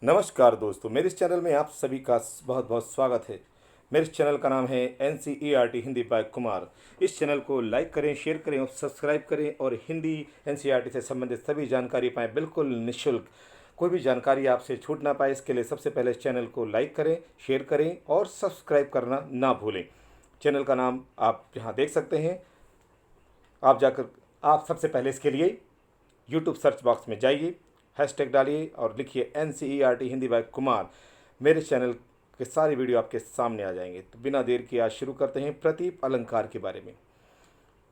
नमस्कार दोस्तों, मेरे इस चैनल में आप सभी का बहुत बहुत स्वागत है। मेरे इस चैनल का नाम है NCERT हिंदी बाय कुमार। इस चैनल को लाइक करें, शेयर करें और सब्सक्राइब करें और हिंदी NCERT से संबंधित सभी जानकारी पाएँ बिल्कुल निःशुल्क। कोई भी जानकारी आपसे छूट ना पाए, इसके लिए सबसे पहले इस चैनल को लाइक करें, शेयर करें और सब्सक्राइब करना ना भूलें। चैनल का नाम आप यहाँ देख सकते हैं। आप सबसे पहले इसके लिए यूट्यूब सर्च बॉक्स में जाइए, हैशटैग डालिए और लिखिए NCERT हिंदी बाय कुमार। मेरे चैनल के सारी वीडियो आपके सामने आ जाएंगे। तो बिना देर किए आज शुरू करते हैं प्रतीप अलंकार के बारे में।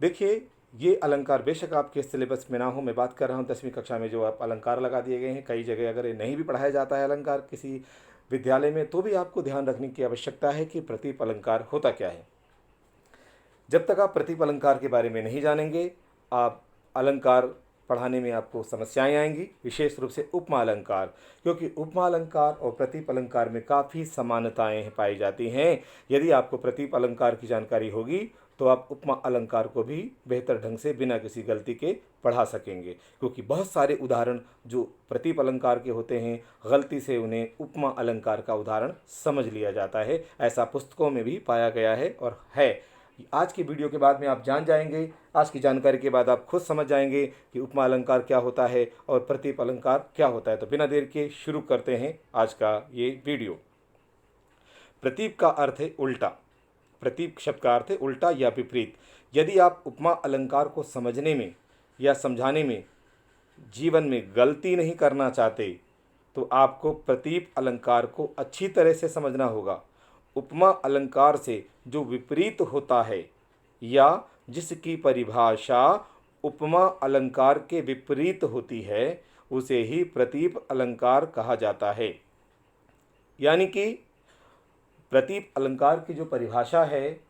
देखिए, ये अलंकार बेशक आपके सिलेबस में ना हो, मैं बात कर रहा हूँ 10वीं कक्षा में जो आप अलंकार लगा दिए गए हैं। कई जगह अगर ये नहीं भी पढ़ाया जाता है अलंकार किसी विद्यालय में, तो भी आपको ध्यान रखने की आवश्यकता है कि प्रतीप अलंकार होता क्या है। जब तक आप प्रतीप अलंकार के बारे में नहीं जानेंगे, आप अलंकार पढ़ाने में आपको समस्याएं आएंगी, विशेष रूप से उपमा अलंकार, क्योंकि उपमा अलंकार और प्रतीप अलंकार में काफ़ी समानताएं पाई जाती हैं। यदि आपको प्रतीप अलंकार की जानकारी होगी तो आप उपमा अलंकार को भी बेहतर ढंग से बिना किसी गलती के पढ़ा सकेंगे, क्योंकि बहुत सारे उदाहरण जो प्रतीप अलंकार के होते हैं, गलती से उन्हें उपमा अलंकार का उदाहरण समझ लिया जाता है। ऐसा पुस्तकों में भी पाया गया है और है। आज की वीडियो के बाद में आप जान जाएंगे, आज की जानकारी के बाद आप खुद समझ जाएंगे कि उपमा अलंकार क्या होता है और प्रतीप अलंकार क्या होता है। तो बिना देर के शुरू करते हैं आज का ये वीडियो। प्रतीप का अर्थ है उल्टा। प्रतीप शब्द का अर्थ है उल्टा या विपरीत। यदि आप उपमा अलंकार को समझने में या समझाने में जीवन में गलती नहीं करना चाहते, तो आपको प्रतीप अलंकार को अच्छी तरह से समझना होगा। उपमा अलंकार से जो विपरीत होता है या जिसकी परिभाषा उपमा अलंकार के विपरीत होती है, उसे ही प्रतीप अलंकार कहा जाता है। यानी कि प्रतीप अलंकार की जो परिभाषा है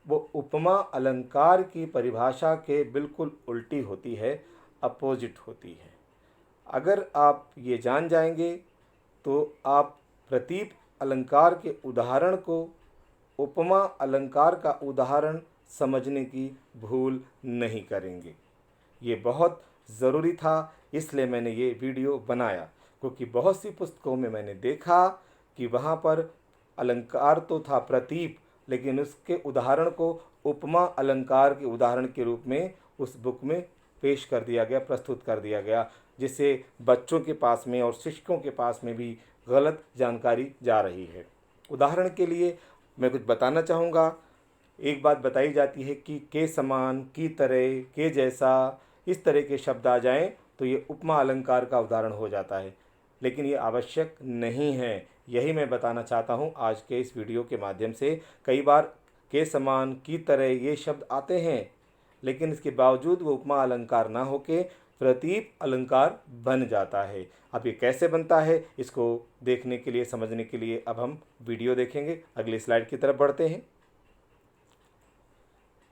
वो उपमा अलंकार की परिभाषा के बिल्कुल उल्टी होती है, अपोजिट होती है। अगर आप ये जान जाएंगे तो आप प्रतीप अलंकार के उदाहरण को उपमा अलंकार का उदाहरण समझने की भूल नहीं करेंगे। ये बहुत ज़रूरी था, इसलिए मैंने ये वीडियो बनाया, क्योंकि बहुत सी पुस्तकों में मैंने देखा कि वहाँ पर अलंकार तो था प्रतीप, लेकिन उसके उदाहरण को उपमा अलंकार के उदाहरण के रूप में उस बुक में पेश कर दिया गया, प्रस्तुत कर दिया गया, जिससे बच्चों के पास में और शिक्षकों के पास में भी गलत जानकारी जा रही है। उदाहरण के लिए मैं कुछ बताना चाहूँगा। एक बात बताई जाती है कि के समान, की तरह, के जैसा, इस तरह के शब्द आ जाएं तो ये उपमा अलंकार का उदाहरण हो जाता है, लेकिन ये आवश्यक नहीं है। यही मैं बताना चाहता हूँ आज के इस वीडियो के माध्यम से। कई बार के समान, की तरह ये शब्द आते हैं, लेकिन इसके बावजूद वो उपमा अलंकार ना होके प्रतीप अलंकार बन जाता है। अब ये कैसे बनता है, इसको देखने के लिए, समझने के लिए अब हम वीडियो देखेंगे। अगली स्लाइड की तरफ बढ़ते हैं।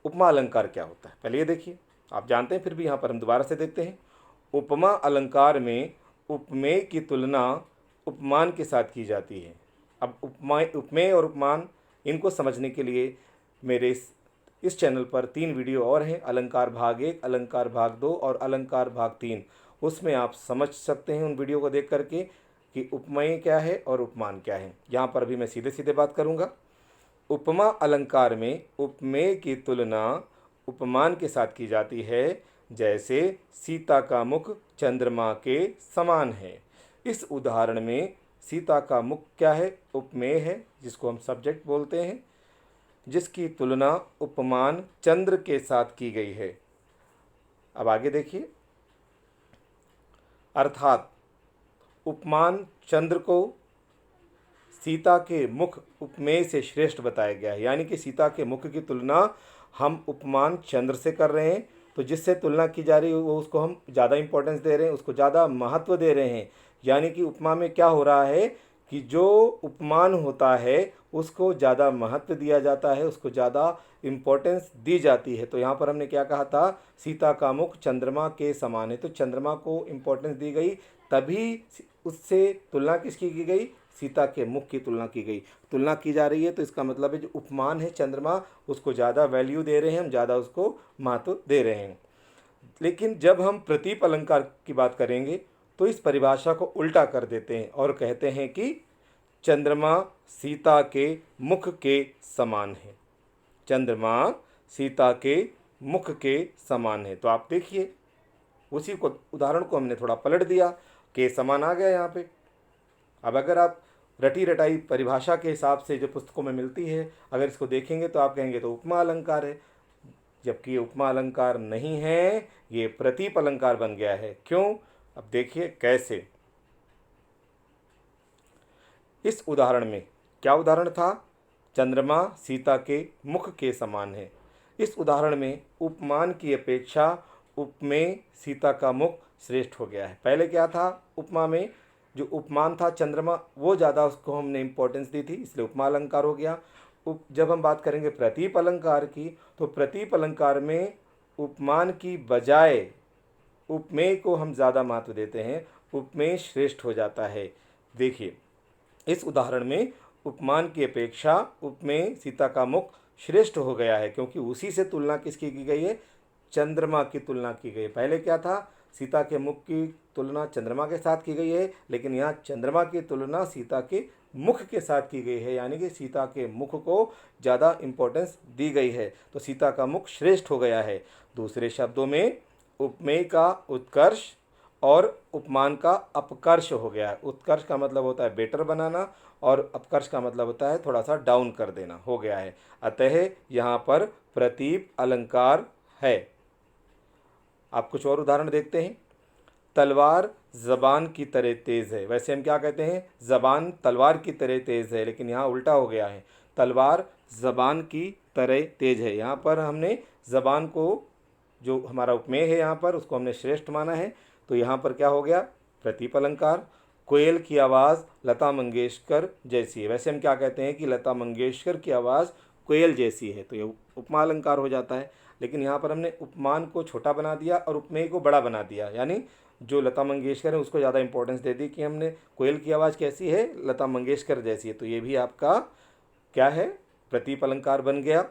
उपमा अलंकार क्या होता है पहले ये देखिए, आप जानते हैं, फिर भी यहाँ पर हम दोबारा से देखते हैं। उपमा अलंकार में उपमेय की तुलना उपमान के साथ की जाती है। अब उपमेय और उपमान, इनको समझने के लिए मेरे इस चैनल पर 3 वीडियो और हैं, अलंकार भाग 1, अलंकार भाग 2 और अलंकार भाग 3। उसमें आप समझ सकते हैं उन वीडियो को देख करके कि उपमेय क्या है और उपमान क्या है। यहाँ पर अभी मैं सीधे सीधे बात करूँगा। उपमा अलंकार में उपमेय की तुलना उपमान के साथ की जाती है। जैसे सीता का मुख चंद्रमा के समान है। इस उदाहरण में सीता का मुख क्या है, उपमेय है, जिसको हम सब्जेक्ट बोलते हैं, जिसकी तुलना उपमान चंद्र के साथ की गई है। अब आगे देखिए, अर्थात उपमान चंद्र को सीता के मुख उपमेय से श्रेष्ठ बताया गया है। यानी कि सीता के मुख की तुलना हम उपमान चंद्र से कर रहे हैं, तो जिससे तुलना की जा रही है वो उसको हम ज़्यादा इंपॉर्टेंस दे रहे हैं, उसको ज़्यादा महत्व दे रहे हैं। यानी कि उपमा में क्या हो रहा है कि जो उपमान होता है उसको ज़्यादा महत्व दिया जाता है, उसको ज़्यादा इम्पोर्टेंस दी जाती है। तो यहाँ पर हमने क्या कहा था, सीता का मुख चंद्रमा के समान है, तो चंद्रमा को इम्पोर्टेंस दी गई, तभी उससे तुलना किसकी की गई, सीता के मुख की तुलना की गई। तुलना की जा रही है तो इसका मतलब है जो उपमान है चंद्रमा, उसको ज़्यादा वैल्यू दे रहे हैं हम, ज़्यादा उसको महत्व दे रहे हैं। लेकिन जब हम प्रतीप अलंकार की बात करेंगे तो इस परिभाषा को उल्टा कर देते हैं और कहते हैं कि चंद्रमा सीता के मुख के समान है। चंद्रमा सीता के मुख के समान है। तो आप देखिए, उसी को उदाहरण को हमने थोड़ा पलट दिया, के समान आ गया यहाँ पे। अब अगर आप रटी रटाई परिभाषा के हिसाब से जो पुस्तकों में मिलती है, अगर इसको देखेंगे तो आप कहेंगे तो उपमा अलंकार है, जबकि ये उपमा अलंकार नहीं है, ये प्रतीप अलंकार बन गया है। क्यों? अब देखिए कैसे। इस उदाहरण में क्या उदाहरण था? चंद्रमा सीता के मुख के समान है। इस उदाहरण में उपमान की अपेक्षा उपमेय सीता का मुख श्रेष्ठ हो गया है। पहले क्या था? उपमा में जो उपमान था चंद्रमा, वो ज़्यादा उसको हमने इम्पोर्टेंस दी थी, इसलिए उपमा अलंकार हो गया। जब हम बात करेंगे प्रतीप अलंकार की, तो प्रतीप अलंकार में उपमान की बजाय उपमेय को हम ज़्यादा महत्व देते हैं, उपमेय श्रेष्ठ हो जाता है। देखिए, इस उदाहरण में उपमान की अपेक्षा उपमेय सीता का मुख श्रेष्ठ हो गया है, क्योंकि उसी से तुलना किसकी की गई है? चंद्रमा की तुलना की गई है। पहले क्या था? सीता के मुख की तुलना चंद्रमा के साथ की गई है, लेकिन यहाँ चंद्रमा की तुलना सीता के मुख के साथ की गई है, यानी कि सीता के मुख को ज़्यादा इम्पोर्टेंस दी गई है, तो सीता का मुख श्रेष्ठ हो गया है। दूसरे शब्दों में उपमेय का उत्कर्ष और उपमान का अपकर्ष हो गया है। उत्कर्ष का मतलब होता है बेटर बनाना, और अपकर्ष का मतलब होता है थोड़ा सा डाउन कर देना, हो गया है। अतः यहाँ पर प्रतीप अलंकार है। आप कुछ और उदाहरण देखते हैं। तलवार ज़बान की तरह तेज़ है। वैसे हम क्या कहते हैं? ज़बान तलवार की तरह तेज़ है, लेकिन यहाँ उल्टा हो गया है। तलवार ज़बान की तरह तेज़ है। यहाँ पर हमने ज़बान को, जो हमारा उपमेय है यहाँ पर, उसको हमने श्रेष्ठ माना है, तो यहाँ पर क्या हो गया? प्रतीप अलंकार। कोयल की आवाज़ लता मंगेशकर जैसी है। वैसे हम क्या कहते हैं कि लता मंगेशकर की आवाज़ कोयल जैसी है, तो ये उपमा अलंकार हो जाता है। लेकिन यहाँ पर हमने उपमान को छोटा बना दिया और उपमेय को बड़ा बना दिया, यानी जो लता मंगेशकर है उसको ज़्यादा इंपॉर्टेंस दे दी कि हमने कोयल की आवाज़ कैसी है? लता मंगेशकर जैसी है, तो ये भी आपका क्या है? प्रतीप अलंकार बन गया।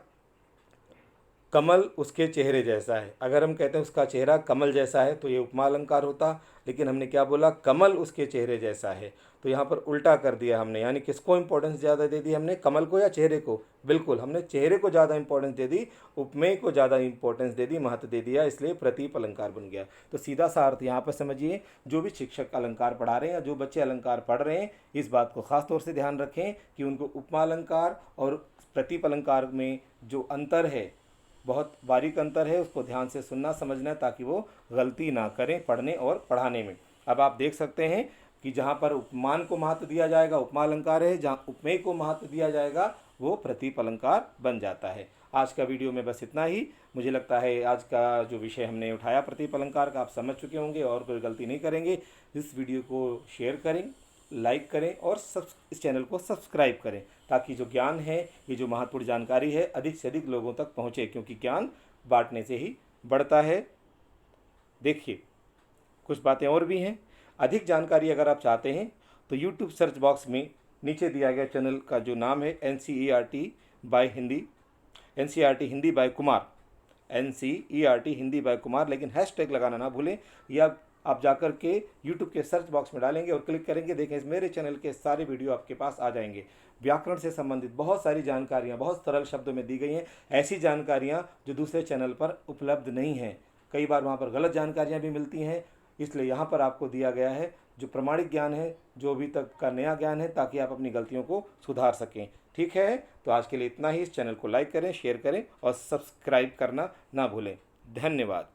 कमल उसके चेहरे जैसा है। अगर हम कहते हैं उसका चेहरा कमल जैसा है, तो ये उपमा अलंकार होता, लेकिन हमने क्या बोला? कमल उसके चेहरे जैसा है, तो यहाँ पर उल्टा कर दिया हमने। यानी किसको इंपॉर्टेंस ज़्यादा दे दी हमने? कमल को या चेहरे को? बिल्कुल, हमने चेहरे को ज़्यादा इंपॉर्टेंस दे दी, उपमेय को ज़्यादा इंपॉर्टेंस दे दी, महत्व दे दिया, इसलिए प्रतीप अलंकार बन गया। तो सीधा सा अर्थ यहाँ पर समझिए, जो भी शिक्षक अलंकार पढ़ा रहे हैं या जो बच्चे अलंकार पढ़ रहे हैं, इस बात को खास तौर से ध्यान रखें कि उनको उपमा अलंकार और प्रतीप अलंकार में जो अंतर है, बहुत बारीक अंतर है, उसको ध्यान से सुनना समझना है, ताकि वो गलती ना करें पढ़ने और पढ़ाने में। अब आप देख सकते हैं कि जहाँ पर उपमान को महत्व दिया जाएगा उपमा अलंकार है, जहाँ उपमेय को महत्व दिया जाएगा वो प्रतीप अलंकार बन जाता है। आज का वीडियो में बस इतना ही। मुझे लगता है आज का जो विषय हमने उठाया प्रतीप अलंकार का, आप समझ चुके होंगे और कोई गलती नहीं करेंगे। इस वीडियो को शेयर करें, लाइक करें और इस चैनल को सब्सक्राइब करें, ताकि जो ज्ञान है, ये जो महत्वपूर्ण जानकारी है, अधिक से अधिक लोगों तक पहुँचे, क्योंकि ज्ञान बांटने से ही बढ़ता है। देखिए, कुछ बातें और भी हैं। अधिक जानकारी अगर आप चाहते हैं तो यूट्यूब सर्च बॉक्स में नीचे दिया गया चैनल का जो नाम है NCERT Hindi by Kumar, NCERT Hindi by Kumar, लेकिन हैशटैग लगाना ना भूलें। या आप जाकर के यूट्यूब के सर्च बॉक्स में डालेंगे और क्लिक करेंगे, देखें इस मेरे चैनल के सारे वीडियो आपके पास आ जाएंगे। व्याकरण से संबंधित बहुत सारी जानकारियाँ बहुत सरल शब्दों में दी गई हैं, ऐसी जानकारियाँ जो दूसरे चैनल पर उपलब्ध नहीं हैं। कई बार वहाँ पर गलत जानकारियाँ भी मिलती हैं, इसलिए यहाँ पर आपको दिया गया है जो प्रमाणिक ज्ञान है, जो अभी तक का नया ज्ञान है, ताकि आप अपनी गलतियों को सुधार सकें। ठीक है, तो आज के लिए इतना ही। इस चैनल को लाइक करें, शेयर करें और सब्सक्राइब करना ना भूलें। धन्यवाद।